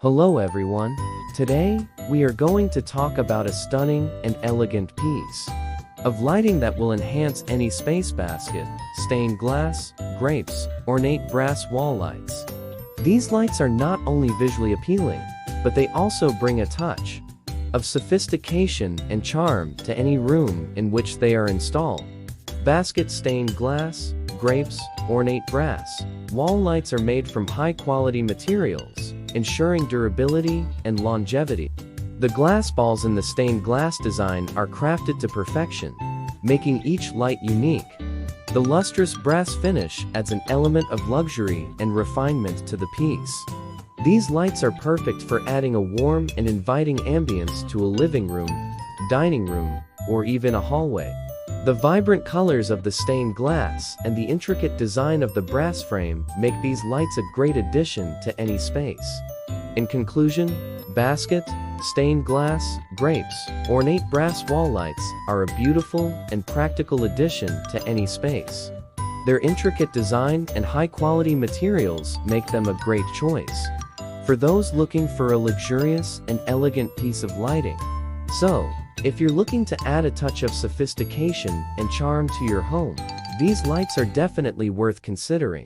Hello everyone. Today, we are going to talk about a stunning and elegant piece of lighting that will enhance any space: basket, stained glass, grapes, ornate brass wall lights. These lights are not only visually appealing, but they also bring a touch of sophistication and charm to any room in which they are installed. Basket stained glass, grapes, ornate brass wall lights are made from high-quality materials, ensuring durability and longevity. The glass balls in the stained glass design are crafted to perfection, making each light unique. The lustrous brass finish adds an element of luxury and refinement to the piece. These lights are perfect for adding a warm and inviting ambience to a living room, dining room, or even a hallway. The vibrant colors of the stained glass and the intricate design of the brass frame make these lights a great addition to any space. In conclusion, basket, stained glass, grapes, ornate brass wall lights are a beautiful and practical addition to any space. Their intricate design and high-quality materials make them a great choice for those looking for a luxurious and elegant piece of lighting. So, if you're looking to add a touch of sophistication and charm to your home, these lights are definitely worth considering.